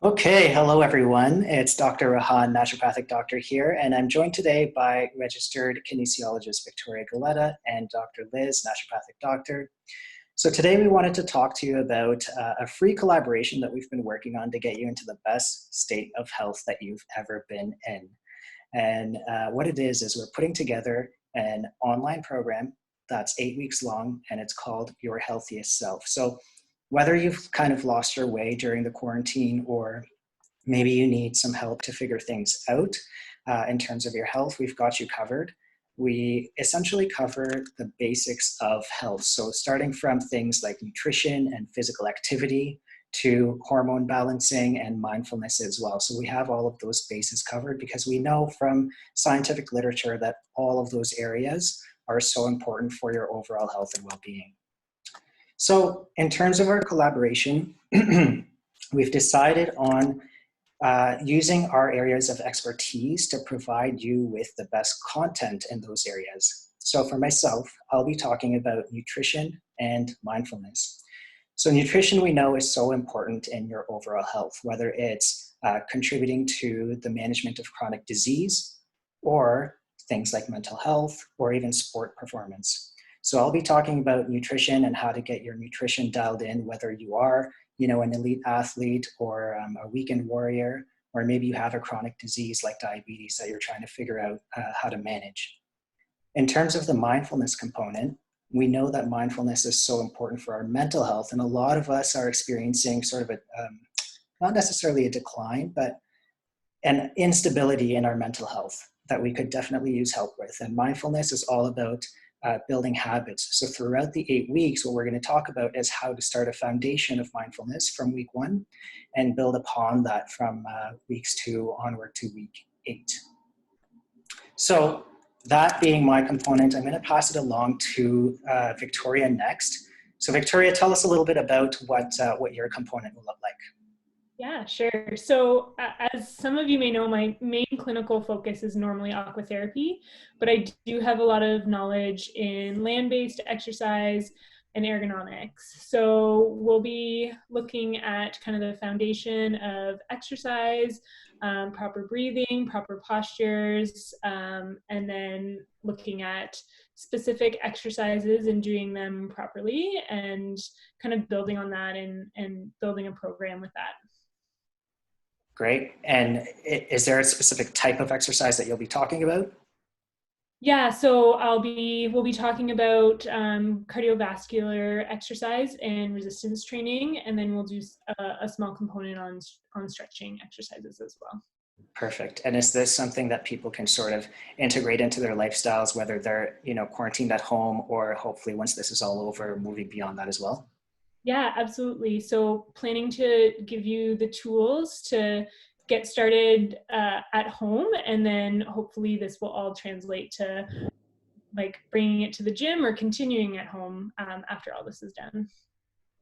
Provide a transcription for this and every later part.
Okay, hello everyone. It's Dr. Rahan, naturopathic doctor here, and I'm joined today by registered kinesiologist Victoria Goleta and Dr. Liz, naturopathic doctor. So today we wanted to talk to you about a free collaboration that we've been working on to get you into the best state of health that you've ever been in. And what it is we're putting together an online program that's 8 weeks long, and it's called Your Healthiest Self. So whether you've kind of lost your way during the quarantine, or maybe you need some help to figure things out in terms of your health, we've got you covered. We essentially cover the basics of health. So starting from things like nutrition and physical activity to hormone balancing and mindfulness as well. So we have all of those bases covered because we know from scientific literature that all of those areas are so important for your overall health and well-being. So in terms of our collaboration, we've decided on using our areas of expertise to provide you with the best content in those areas. So for myself, I'll be talking about nutrition and mindfulness. So nutrition, we know, is so important in your overall health, whether it's contributing to the management of chronic disease or things like mental health or even sport performance. So I'll be talking about nutrition and how to get your nutrition dialed in, whether you are an elite athlete or a weekend warrior, or maybe you have a chronic disease like diabetes that you're trying to figure out how to manage. In terms of the mindfulness component, we know that mindfulness is so important for our mental health, and a lot of us are experiencing sort of not necessarily a decline, but an instability in our mental health that we could definitely use help with. And mindfulness is all about building habits. So throughout the 8 weeks, what we're going to talk about is how to start a foundation of mindfulness from week 1 and build upon that from weeks 2 onward to week 8. So that being my component, I'm going to pass it along to Victoria next. So Victoria, tell us a little bit about what your component will look like. Yeah, sure. So as some of you may know, my main clinical focus is normally aquatherapy, but I do have a lot of knowledge in land-based exercise and ergonomics. So we'll be looking at kind of the foundation of exercise, proper breathing, proper postures, and then looking at specific exercises and doing them properly and kind of building on that and building a program with that. Great. And is there a specific type of exercise that you'll be talking about? Yeah, so we'll be talking about cardiovascular exercise and resistance training, and then we'll do a small component on stretching exercises as well. Perfect. And is this something that people can sort of integrate into their lifestyles, whether they're, quarantined at home, or hopefully once this is all over, moving beyond that as well? Yeah, absolutely. So planning to give you the tools to get started at home, and then hopefully this will all translate to like bringing it to the gym or continuing at home after all this is done.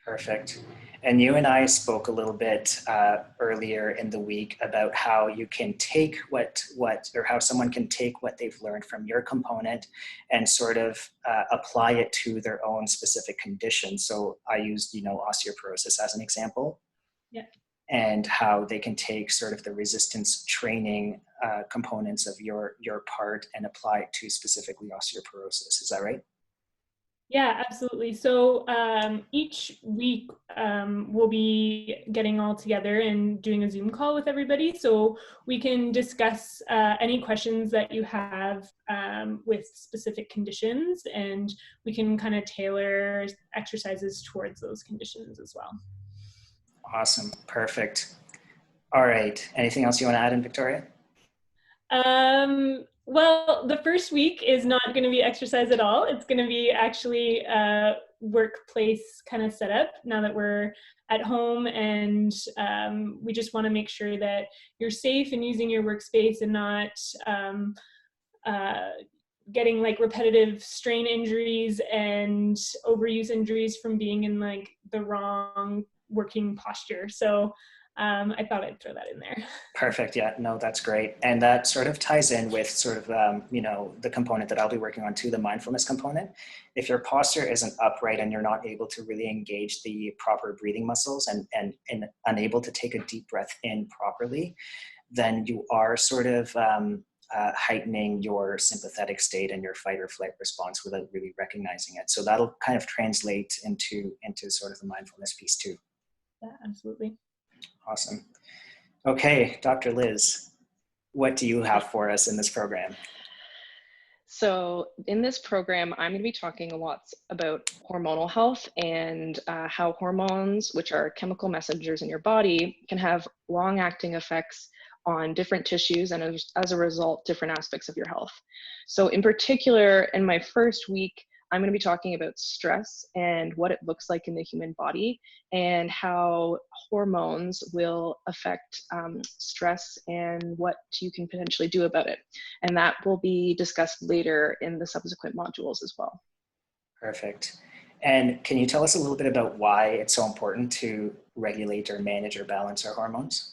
Perfect. And you and I spoke a little bit earlier in the week about how you can take or how someone can take what they've learned from your component and sort of apply it to their own specific condition. So I used, osteoporosis as an example. Yeah. And how they can take sort of the resistance training components of your part and apply it to specifically osteoporosis. Is that right? Yeah, absolutely. So each week we'll be getting all together and doing a Zoom call with everybody so we can discuss any questions that you have with specific conditions, and we can kind of tailor exercises towards those conditions as well. Awesome. Perfect. All right. Anything else you want to add in, Victoria? Well, the first week is not going to be exercise at all. It's going to be actually a workplace kind of setup now that we're at home, and we just want to make sure that you're safe in using your workspace and not getting like repetitive strain injuries and overuse injuries from being in like the wrong working posture. So I thought I'd throw that in there. Perfect. Yeah, no, that's great. And that sort of ties in with sort of, the component that I'll be working on too, the mindfulness component. If your posture isn't upright and you're not able to really engage the proper breathing muscles and unable to take a deep breath in properly, then you are sort of heightening your sympathetic state and your fight or flight response without really recognizing it. So that'll kind of translate into sort of the mindfulness piece too. Yeah, absolutely. Awesome. Okay, Dr. Liz, what do you have for us in this program? So in this program, I'm going to be talking a lot about hormonal health and how hormones, which are chemical messengers in your body, can have long-acting effects on different tissues and as a result, different aspects of your health. So in particular, in my first week, I'm going to be talking about stress and what it looks like in the human body and how hormones will affect stress and what you can potentially do about it. And that will be discussed later in the subsequent modules as well. Perfect. And can you tell us a little bit about why it's so important to regulate or manage or balance our hormones?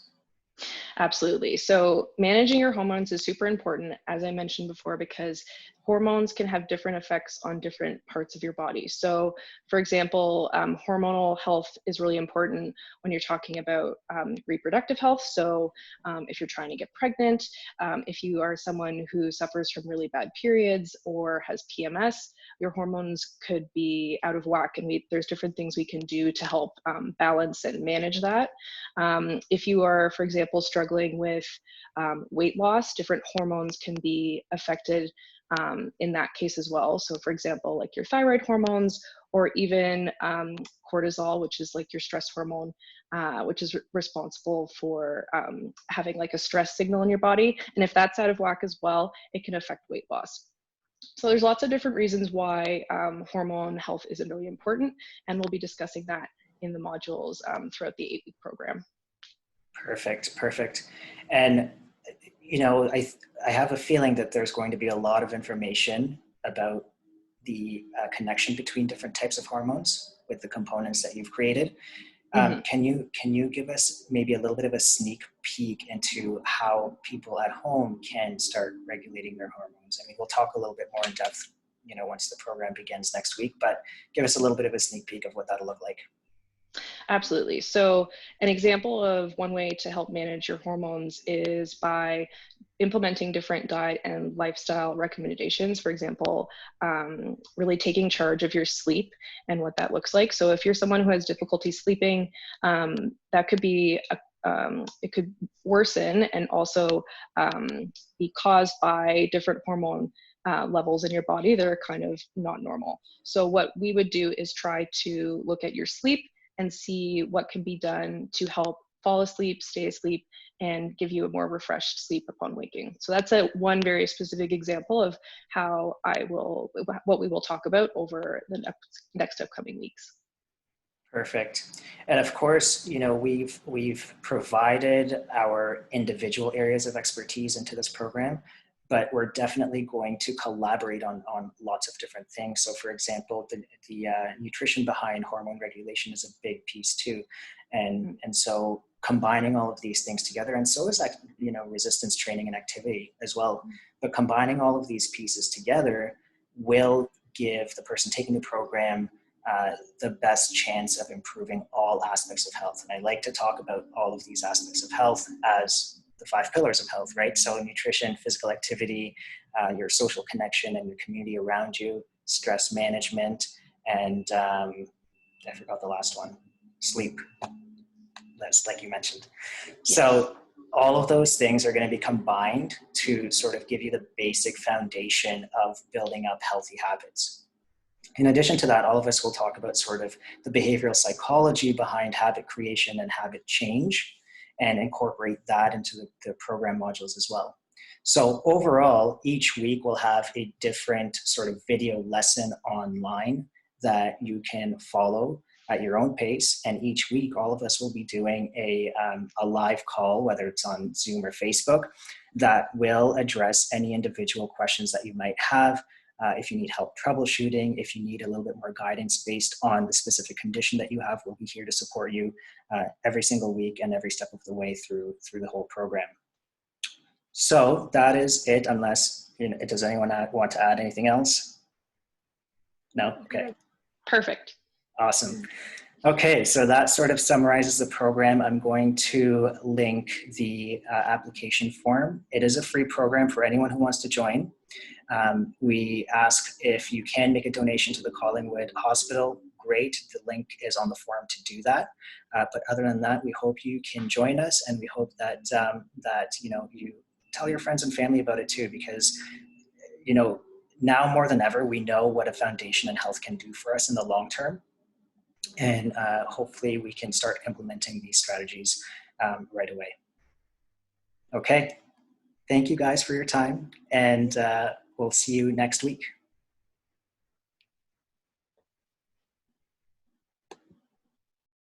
Absolutely. So managing your hormones is super important, as I mentioned before, because hormones can have different effects on different parts of your body. So for example, hormonal health is really important when you're talking about reproductive health. So if you're trying to get pregnant, if you are someone who suffers from really bad periods or has PMS, your hormones could be out of whack, and there's different things we can do to help balance and manage that. If you are, for example, struggling with weight loss, different hormones can be affected in that case as well. So for example, like your thyroid hormones, or even cortisol, which is like your stress hormone, which is responsible for having like a stress signal in your body. And if that's out of whack as well, it can affect weight loss. So there's lots of different reasons why hormone health is really important, and we'll be discussing that in the modules throughout the 8-week program. Perfect, perfect. And, I have a feeling that there's going to be a lot of information about the connection between different types of hormones with the components that you've created. Can you give us maybe a little bit of a sneak peek into how people at home can start regulating their hormones? I mean, we'll talk a little bit more in depth, once the program begins next week, but give us a little bit of a sneak peek of what that'll look like. Absolutely. So an example of one way to help manage your hormones is by implementing different diet and lifestyle recommendations. For example, really taking charge of your sleep and what that looks like. So if you're someone who has difficulty sleeping, that could be it could worsen and also be caused by different hormone levels in your body that are kind of not normal. So what we would do is try to look at your sleep and see what can be done to help fall asleep, stay asleep, and give you a more refreshed sleep upon waking. So that's one very specific example of how what we will talk about over the next upcoming weeks. Perfect. And of course, we've provided our individual areas of expertise into this program, but we're definitely going to collaborate on lots of different things. So for example, the nutrition behind hormone regulation is a big piece too. And so combining all of these things together, and so is that, resistance training and activity as well. But combining all of these pieces together will give the person taking the program the best chance of improving all aspects of health. And I like to talk about all of these aspects of health as the 5 pillars of health, right? So nutrition, physical activity, your social connection and your community around you, stress management, and I forgot the last one, sleep. That's like you mentioned. Yes. So all of those things are going to be combined to sort of give you the basic foundation of building up healthy habits. In addition to that, all of us will talk about sort of the behavioral psychology behind habit creation and habit change, and incorporate that into the program modules as well. So overall, each week we'll have a different sort of video lesson online that you can follow at your own pace. And each week, all of us will be doing a live call, whether it's on Zoom or Facebook, that will address any individual questions that you might have. If you need help troubleshooting, if you need a little bit more guidance based on the specific condition that you have, we'll be here to support you every single week and every step of the way through the whole program. So that is it, unless, does anyone want to add anything else? No? Okay. Perfect. Awesome. Okay, so that sort of summarizes the program. I'm going to link the application form. It is a free program for anyone who wants to join. We ask if you can make a donation to the Collingwood Hospital. Great, the link is on the form to do that. But other than that, we hope you can join us, and we hope that you tell your friends and family about it too, because now more than ever, we know what a foundation in health can do for us in the long term. And hopefully we can start implementing these strategies right away. Okay, thank you guys for your time, and we'll see you next week.